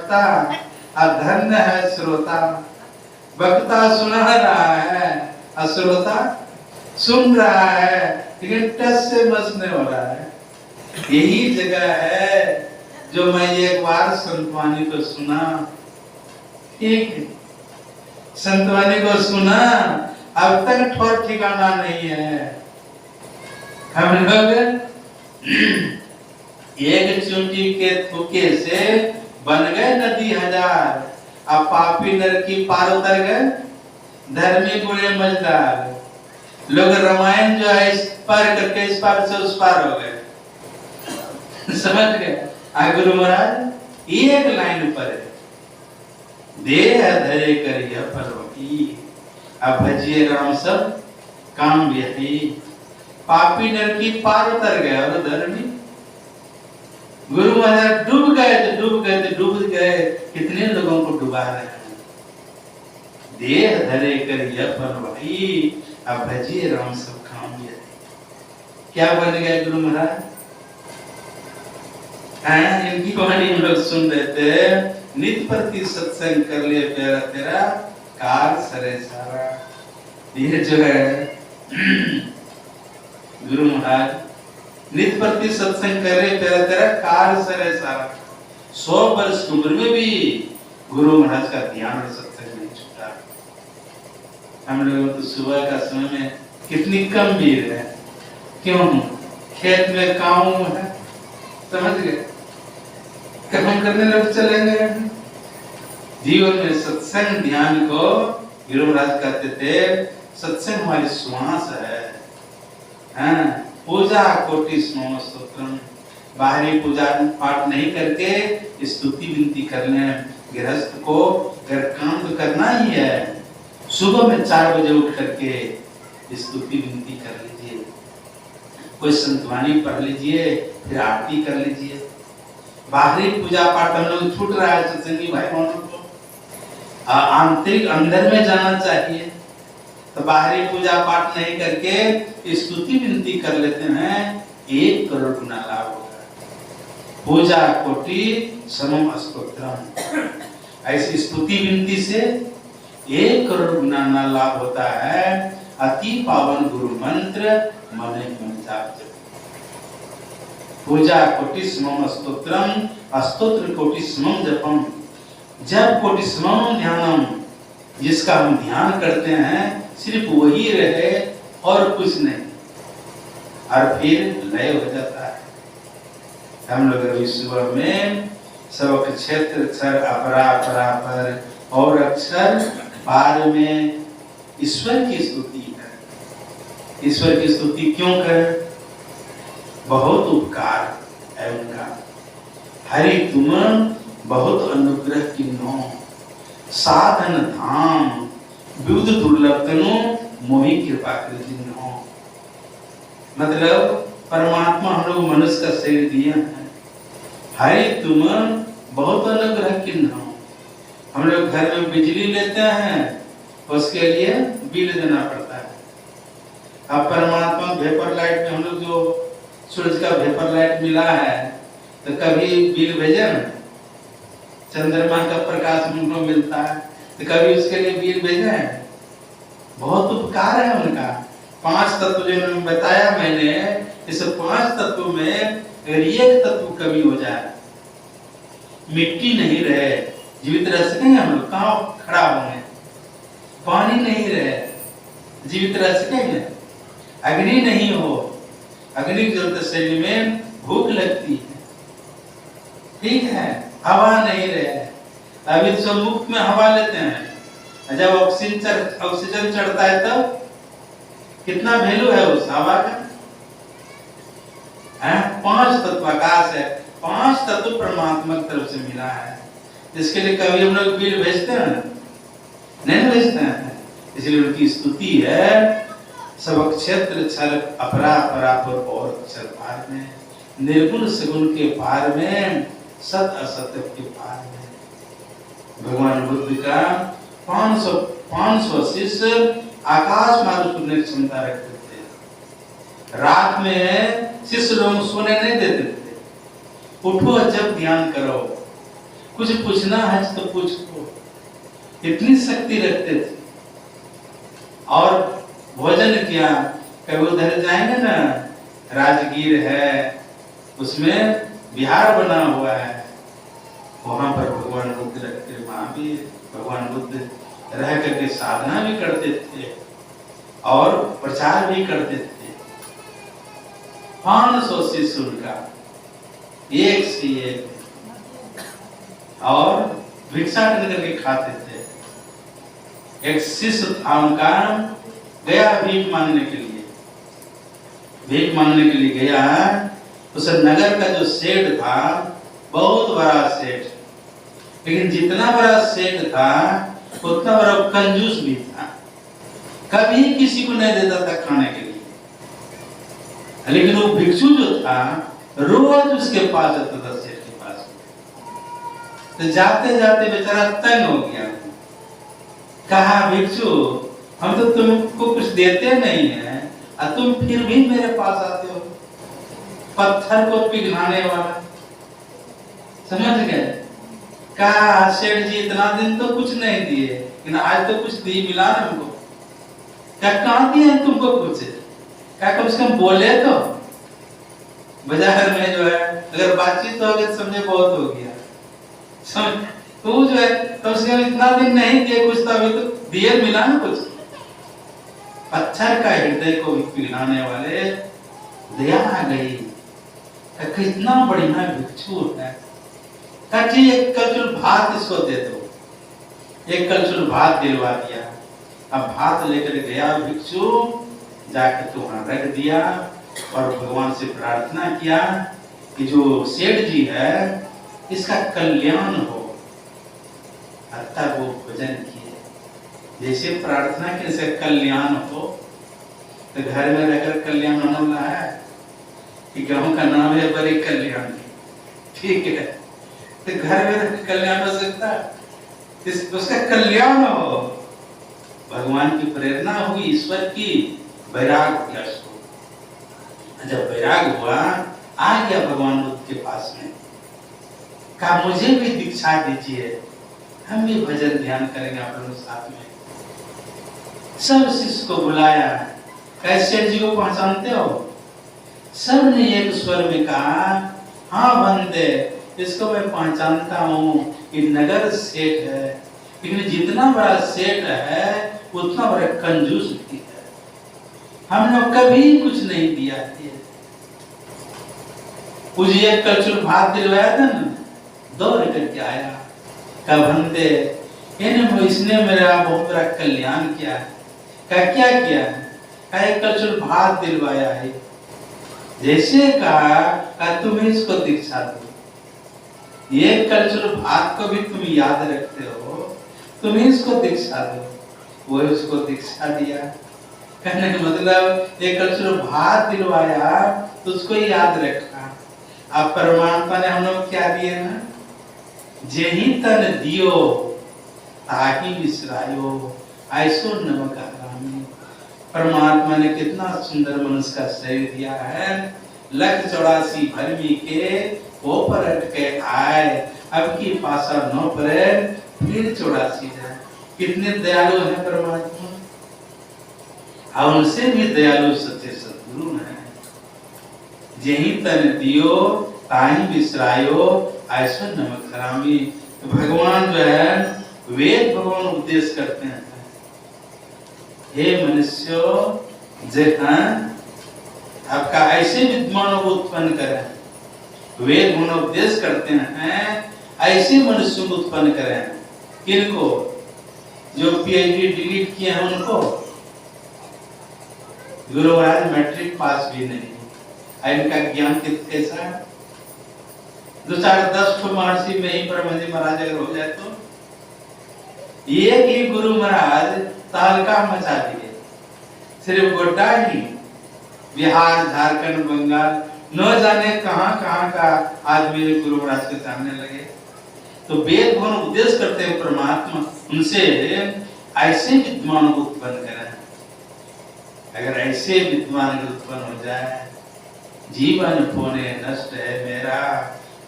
वक्ता, अधन्य है श्रोता। वक्ता सुना रहा है, अश्रोता सुन रहा है लेकिन टस से मस नहीं हो रहा है। यही जगह है जो मैं एक बार संतवाणी को सुना, ठीक, संतवाणी को सुना, अब तक ठोर ठिकाना नहीं है। हम लोग एक चूंटी के थूके से बन गए नदी हजार, अब पापी नर की पार उतर गए, धर्मी बुरे मजदार। लोग रामायण जो है इस पार करके इस पार से उस पार हो गए, समझ गए। गुरु महाराज एक लाइन पर है, देह धरे करिया परवती, अब भजिए राम सब काम यही। पापी नर की पार उतर गए और धर्मी, गुरु महाराज डूब गए तो डूब गए तो डूब गए, कितने लोगों को डुबा रहे हैं। देह धरे करिया परवती, अब भजिए राम सब काम यही। क्या बन गए गुरु महाराज? इनकी कहानी हम लोग सुन रहे थे। नित प्रति सत्संग कर ले प्यारा तेरा, कार सरे सारा। ये जो है गुरु महाराज, नित प्रति सत्संग कर ले प्यारा तेरा, कार सरे सारा। 100 वर्ष की उम्र में भी गुरु महाराज का ध्यान और सत्संग नहीं छूटा। हम लोग तो सुबह का समय में कितनी कम भीड़ है, क्यों? खेत में काम है, समझ गए, कर्म करने लोग चलेंगे। जीवन में सत्संग ध्यान को गुरु महाराज कहते थे, सत्संग हमारी श्वास है। पूजा कोटि स्मरण स्तोत्रम, बाहरी पूजा पाठ नहीं करके स्तुति विनती करने। गृहस्थ को अगर काम तो करना ही है, सुबह में 4 बजे उठ करके स्तुति विनती कर लीजिए, कोई संतवाणी पढ़ लीजिए, फिर आरती कर लीजिए। बाहरी पूजा पाठ हम लोग छूट रहा है सत्संगी भाई बहनों को। आंतरिक अंदर में जाना चाहिए, तो बाहरी पूजा पाठ नहीं करके स्तुति विनती कर लेते हैं, 1 करोड़ गुना लाभ होगा। पूजा कोटि समम स्तोत्रम, ऐसी स्तुति विनती से 1 करोड़ गुना लाभ होता है। अति पावन गुरु मंत्र मन मन जाप। पूजा कोटि समम स्तोत्रम, स्तोत्र कोटि समम जपम। जब कोटि समम ध्यानम, जिसका हम ध्यान करते हैं सिर्फ वही रहे और कुछ नहीं, और फिर लय हो जाता है। हम लोग अभी सुबह में सब क्षेत्र अक्षर अपरा अपरा पर और अक्षर पार में ईश्वर की स्तुति है। ईश्वर की स्तुति क्यों करें? बहुत उपकार है उनका। हरि तुम बहुत अनुग्रह किन्हो, साधन धाम विविध दुर्लभ तनु मोहि कृपा कर जिन्हो। मतलब परमात्मा हम लोग मनुष्य का शरीर दिए हैं। हरि तुम बहुत अनुग्रह किन्हो। हम लोग घर में बिजली लेते हैं, उसके लिए बिल देना पड़ता है। अब परमात्मा वेपर लाइट में हम लोग जो सूरज का वेपर लाइट मिला है, तो कभी बिल भेजे ना, चंद्रमा का प्रकाश हमको मिलता है, तो कभी उसके लिए बिल भेजे हैं। बहुत उपकार है उनका। 5 तत्व जो उन्होंने बताया मैंने, इस 5 तत्व में अगर एक तत्व कमी हो जाए, मिट्टी नहीं रहे, जीवित रह सकेंगे हम लोग? कहाँ खड़ा होंगे? पानी नहीं रहे, जीवित रह सकेंगे? अग्नि नहीं हो, अग्नि की जरूरत शरीर में, भूख लगती है, ठीक है, हवा नहीं रहे। अभी तो मुफ्त में हवा लेते हैं, जब ऑक्सीजन चढ़ता है तब कितना वैल्यू है उस हवा का? 5 तत्व आकाश है, 5 तत्व परमात्मा की तरफ से मिला है, जिसके लिए कभी हम लोग बिल भेजते हैं? नहीं भेजते हैं। इसलिए उनकी स्तुति है, सब क्षेत्र छल अपरा परापर और अक्षर पार में, निर्गुण सगुण के पार में, सत असत्य के पार में। भगवान बुद्ध का 500 शिष्य आकाश मार्ग सुनने की क्षमता रखते थे। रात में शिष्य लोग सोने नहीं देते थे। उठो जब ध्यान करो, कुछ पूछना है तो पूछो, इतनी शक्ति रखते थे। और भोजन किया, कभी उधर जाएंगे ना, राजगीर है, उसमें विहार बना हुआ है, वहां पर भगवान बुद्ध रखते, वहां भी भगवान बुद्ध रह करके साधना भी करते थे और प्रचार भी करते थे। 500 शिष्य उनका, एक से एक, और भिक्षाटन करके खाते थे। एक शिष्य था उनका, गया भीख मांगने के लिए, भीख मांगने के लिए गया। उस नगर का जो सेठ था, बहुत बड़ा सेठ, लेकिन जितना बड़ा सेठ था उतना बड़ा कंजूस भी था, कभी किसी को नहीं देता था खाने के लिए। लेकिन वो भिक्षु जो था, रोज उसके पास आता था, सेठ के पास। तो जाते जाते बेचारा तंग हो गया, कहा भिक्षु, हम तो तुमको कुछ देते नहीं है और तुम फिर भी मेरे पास आते हो, पत्थर को पिघलाने वाला। समझ गए? कहा सेठ जी, इतना दिन तो कुछ नहीं दिए, लेकिन आज तो कुछ दी मिला ना हमको। क्या कहाँ दिए तुमको कुछ? क्या कम से कम बोले तो। बाजार में जो है अगर बातचीत हो गई तो समझे बहुत हो गया, समझ। तो जो है कम से कम इतना दिन नहीं दिए कुछ, तो अभी तो दिए मिला ना कुछ। पत्थर का हृदय को भी पिघलाने वाले दया आ गई। कितना बढ़िया भिक्षु है। कटी एक कलछुल भात इसको दे दो, एक कलछुल भात दिलवा दिया। अब भात लेकर गया भिक्षु, जाकर तो वहां रख दिया और भगवान से प्रार्थना किया कि जो सेठ जी है इसका कल्याण हो। तब वो भोजन किए, जैसे प्रार्थना की इसका कल्याण हो। तो घर में रहकर कल्याण होने वाला है कि गेहूं का नाम है बड़ी कल्याण, ठीक है, तो घर में कल्याण हो सकता है, उसका कल्याण हो। भगवान की प्रेरणा हुई, ईश्वर की, वैराग हो गया उसको। जब वैराग हुआ, आ गया भगवान बुद्ध के पास में, कहा मुझे भी दीक्षा दीजिए, हम भी भजन ध्यान करेंगे आप लोग साथ में। सब शिष्य को बुलाया, कैसे जी को पहचानते हो? सब ने एक स्वर में कहा, हाँ बंदे, इसको मैं पहचानता हूँ, कि नगर सेठ है, लेकिन जितना बड़ा सेठ है उतना बड़ा कंजूस भी है। हम लोग कभी कुछ नहीं दिया है। मुझे एक कलछुल भात दिलवाया था ना, दौड़ करके आया, कहा बंदे, इसने मेरा बहुत बड़ा कल्याण किया है। क्या किया? कहा एक कलछुल भात दिलवाया है। जैसे कहा तुम्हें इसको दीक्षा दो। ये कलछुल भात को भी तुम याद रखते हो, तुम्हें इसको दीक्षा दो। वो उसको दीक्षा दिया। कहने का मतलब एक कलछुल भात दिलवाया तो उसको याद रखा। अब परमात्मा ने हम लोग क्या दिए ना, जेहि तन दियो ताहि बिसरायो, ऐसो नमक हरामी। परमात्मा ने कितना सुंदर मनुष्य का शरीर दिया है। 184 भरमी के वो परट के आए, अब की पासा न परे, फिर 84 जाए। कितने दयालु है परमात्मा, और उनसे भी दयालु सच्चे सद्गुरु है। जेहि तन दियो ताहि बिसरायो, ऐसो नमक हरामी। तो भगवान जो है वेद भगवान उपदेश करते हैं, हे मनुष्यों, आपका ऐसे विद्वानों को उत्पन्न करें। वेद भगवान उपदेश करते हैं, ऐसे मनुष्यों को उत्पन्न करें। किनको? जो पीएचडी डिलीट किए हैं उनको। गुरु महाराज मैट्रिक पास भी नहीं, इनका ज्ञान कैसा है? 2-4-10 महर्षि में ही ब्रह्मजी महाराज अगर हो जाए तो एक ही गुरु महाराज तहलका मचा दिए। सिर्फ गोड्डा ही, बिहार, झारखंड, बंगाल, न जाने कहां कहां का आदमी गुरु महाराज के सामने लगे। तो वेद भगवान उपदेश करते हैं परमात्मा, उनसे ऐसे विद्वान को उत्पन्न करें। अगर ऐसे विद्वान उत्पन्न हो जाए, जीवन होने नष्ट है मेरा,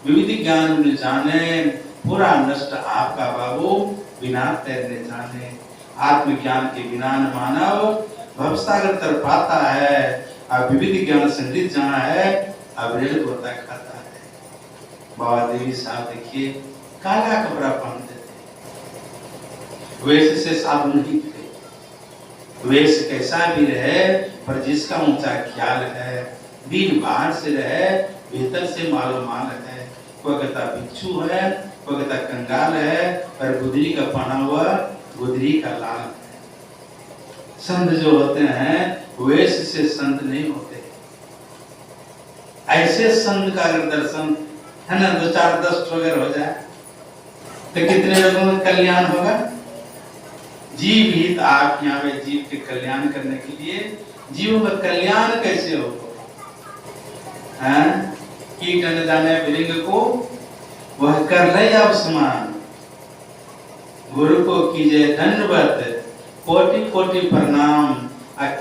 विविध ज्ञान जाने, पूरा नष्ट आपका बाबू बिना तैरने जाने। आत्मज्ञान के बिना मानव भवसागर तर पाता है। अब विविध ज्ञान संगीत जहाँ है अब रेल गोता खाता है। बाबा देवी साहब देखिए काला कपड़ा पहनते थे, वेश से साधु नहीं थे। वेश कैसा भी रहे पर जिसका ऊंचा ख्याल है, दिन बाहर से रहे भीतर से मालूम माल है। कोई कहता भिक्षु है, कोई कहता कंगाल है, पर गुदरी का पहना हुआ गुदरी का लाल है। संत जो होते हैं वेश से संत नहीं होते। ऐसे संत का अगर दर्शन है ना 2 4 10 वगैरह हो जाए तो कितने लोगों का कल्याण होगा। जीव हित आप यहाँ में जीव के कल्याण करने के लिए, जीवों का कल्याण कैसे होगा? कीटन जाने वृंग को वह कर ले अब समान, गुरु को कीजिए दंडवत कोटि कोटि प्रणाम।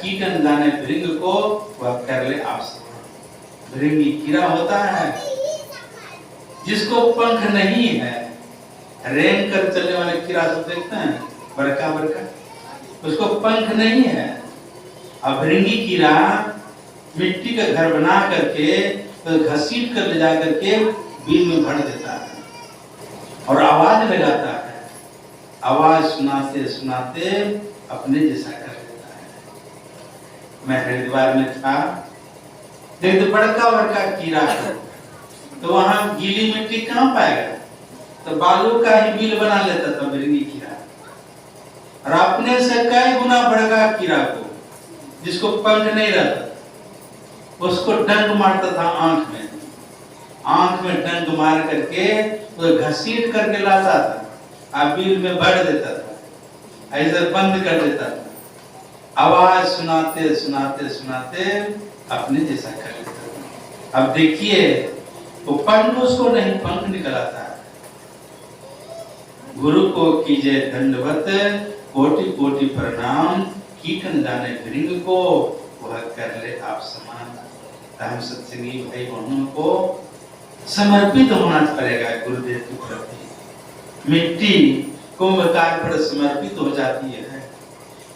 कीटन जाने वृंग को वह कर ले आप समान। भृंगी कीड़ा होता है जिसको पंख नहीं है, रेंग कर चलने वाले कीड़ा तो देखते हैं बड़का बड़का, उसको पंख नहीं है। अब भृंगी कीड़ा मिट्टी का घर बना करके तो घसीट कर ले जा करके बीज में भर देता है और आवाज लगाता है। आवाज सुनाते सुनाते अपने जैसा कर देता है। मैं हरिद्वार में था, देख बड़का बड़का कीड़ा है तो वहां गीली मिट्टी कहाँ पाएगा, तो बालू का ही बिल बना लेता था भृंगी कीड़ा। और अपने से कई गुना बड़का कीड़ा को जिसको पंख नहीं रहता उसको डंक मारता था आंख में डंक मार करके तो घसीट करके लाता था, बिल में भर देता था, ऐसे बंद कर देता था। आवाज सुनाते सुनाते सुनाते अपने जैसा कर लेता था। अब देखिए वो पंख उसको नहीं, पंख निकल आता है। गुरु को कीजिए दंडवत कोटि कोटि प्रणाम, कीटन जाने भृंग को वह कर ले आप समान। हम सत्संगी भाई बहनों को समर्पित होना पड़ेगा गुरुदेव के प्रति। मिट्टी कुंभकार पर समर्पित हो जाती है,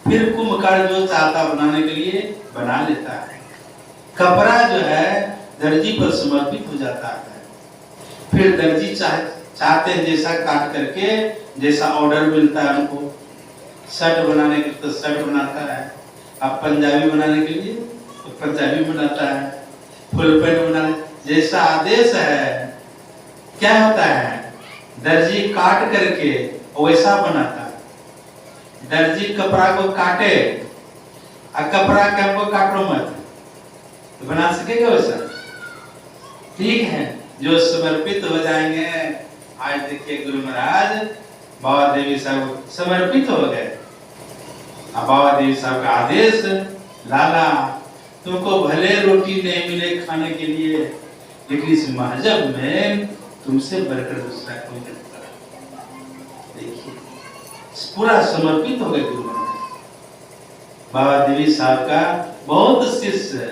फिर कुंभकार जो चाहता बनाने के लिए बना लेता है। कपड़ा जो है दर्जी पर समर्पित हो जाता है, फिर दर्जी चाहते हैं जैसा काट करके जैसा ऑर्डर मिलता है उनको। शर्ट बनाने के तो शर्ट बनाता है, अब पंजाबी बनाने के लिए तो पंजाबी बनाता है, फुल पैंट बनाने जैसा आदेश है। क्या होता है दर्जी काट करके वैसा बनाता है। दर्जी कपड़ा को काटे और कपड़ा के हमको काटो मत, तो बना सकेगा वैसा? ठीक है, जो समर्पित हो जाएंगे। आज देखिए गुरु महाराज बाबा देवी साहब समर्पित हो गए। अब बाबा देवी साहब का आदेश, लाला तुमको भले रोटी नहीं मिले खाने के लिए, लेकिन इस महजब में तुमसे बढ़कर दूसरा कोई नहीं। देखिए पूरा समर्पित हो गए गुरु महाराज। बाबा देवी साहब का बहुत शिष्य है,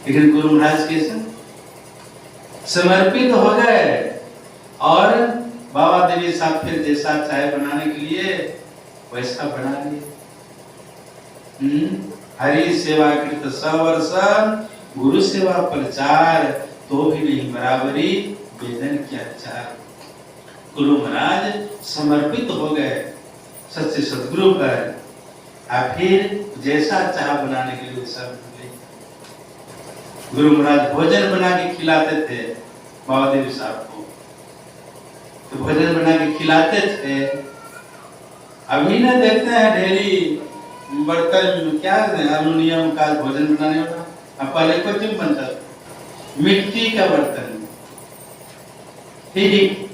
लेकिन गुरु महाराज कैसे समर्पित हो गए। और बाबा देवी साहब फिर जैसा चाय बनाने के लिए वैसा बना लिए। हरि सेवा कृत 100 वर्ष, गुरु सेवा प्रचार तो भी नहीं बराबरी वेदन के आचार। गुरु महाराज समर्पित हो गए सच्चे सदगुरु पर। फिर जैसा चाह बनाने के लिए सब गुरु महाराज भोजन बना के खिलाते थे बाबा देवी साहब को, तो भोजन बना के खिलाते थे। अभी ना देखते हैं ढेरी बर्तन क्या एल्युमिनियम का भोजन बनाने वाला, अब पहले कुछ नहीं बनता था, मिट्टी का बर्तन ठीक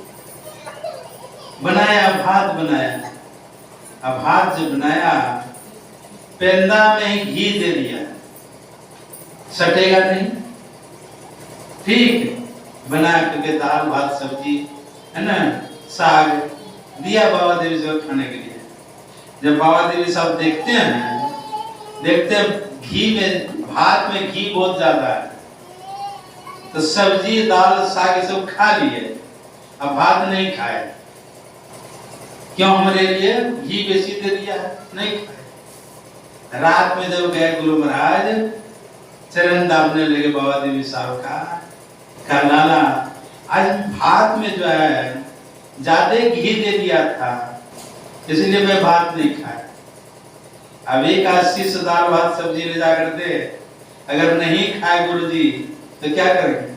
बनाया, भात बनाया। अब भात जो बनाया पेंदा में घी दे दिया, सटेगा नहीं, ठीक बना करके दाल भात सब्जी है ना, साग दिया बाबा देवी साहब खाने के लिए। जब बाबा देवी साहब देखते हैं, देखते हैं घी में, भात में घी बहुत ज्यादा है, तो सब्जी दाल साग सब खा लिए, अब भात नहीं खाए, क्यों हमारे लिए घी बेची दे दिया है? नहीं खाए। रात में जब गए गुरु महाराज चरण दाबने लगे बाबा देवी साहब का लाला आज भात में जो है ज्यादा घी दे दिया था, इसलिए मैं भात नहीं खाया। अब एक आशीष दाल भात सब्जी ले जाकर दे, अगर नहीं खाए गुरुजी तो क्या करेंगे?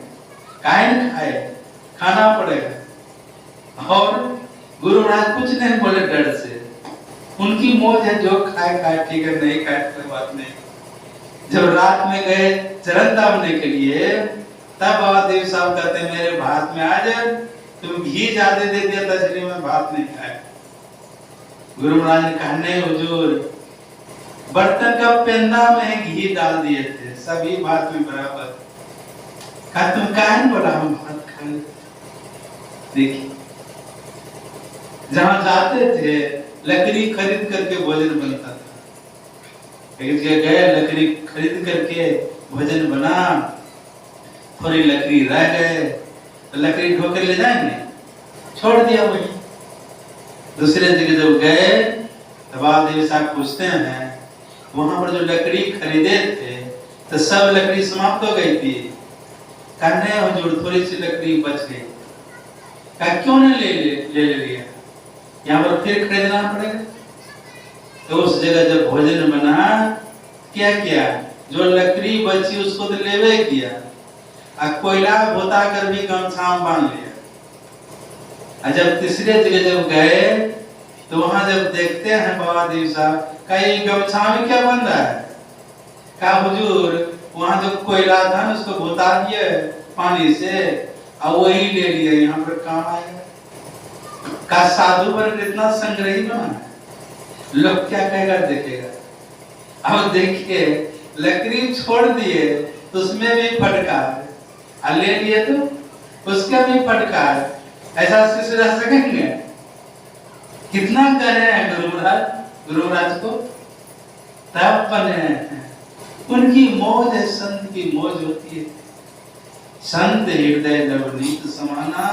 काहे न खाए, खाना पड़ेगा। और गुरु महाराज कुछ नहीं बोले डर से, उनकी मौज है, जो खाए खाए ठीक है, नहीं खाए कोई बात नहीं। जब रात में गए चरण दाबने के लिए तब बाबा देव साहब कहते हैं मेरे भात में आज तुम घी ज्यादा दे दिया था इसलिए मैं भात नहीं खाया। गुरु महाराज ने कहा नहीं हुजूर, बर्तन का पेंदा में घी डाल दिए थे, सभी भात में बराबर। कहा तुम काहे बोला हम भात खा ले। देखिए जहां जाते थे लकड़ी खरीद करके भोजन बनता था। एक जगह गए, लकड़ी खरीद करके भोजन बना, थोड़ी लकड़ी रह गए तो लकड़ी ढोकर ले जाएंगे, छोड़ दिया वही। दूसरे जगह जब गए तो बाबा देवी साहब पूछते हैं वहां पर जो लकड़ी खरीदे थे तो सब लकड़ी समाप्त हो गई थी। कहने हुजूर थोड़ी सी लकड़ी बच गई। कहा क्यों नहीं ले लिया? यहाँ पर फिर खरीदना पड़ेगा। तो उस जगह जब भोजन बना क्या किया, जो लकड़ी बची उसको तो लेवे किया, कोयला भोता कर भी गमछा में बांध लिया। जब तीसरे जगह जब गए तो वहां जब देखते हैं बाबा देव साहब कहीं गमछा में क्या बन रहा है? कहा हुजूर वहां जो कोयला था ना उसको भोता दिए पानी से और वही ले लिया, यहाँ पर काम आएगा। का साधु पर कितना संग्रही बना है, लोग क्या कहेगा देखेगा। अब देखिए लकड़ी छोड़ दिए तो उसमें भी फटकार, ले लिए तो उसका भी फटकार। ऐसा शिष्य रह सकेंगे? कितना करे हैं गुरु महाराज को, तब बने हैं। उनकी मौज है, संत की मौज होती है। संत हृदय नवनीत समाना,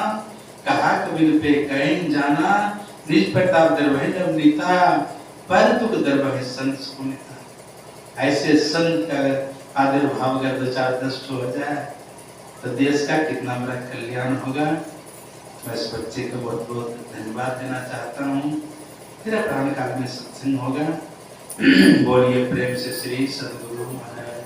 कहा कबीर पे कहीं जाना, निज प्रताप दरबह नवनीता, पर तुक दरबह संत सुनीता। ऐसे संत का आदर भाव अगर दो चार दस्ट हो जाए तो देश का कितना बड़ा कल्याण होगा। बस बच्चे को बहुत बहुत धन्यवाद देना चाहता हूँ। फिर प्राण काल में सत्संग होगा। बोलिए प्रेम से श्री सद्गुरु महाराज।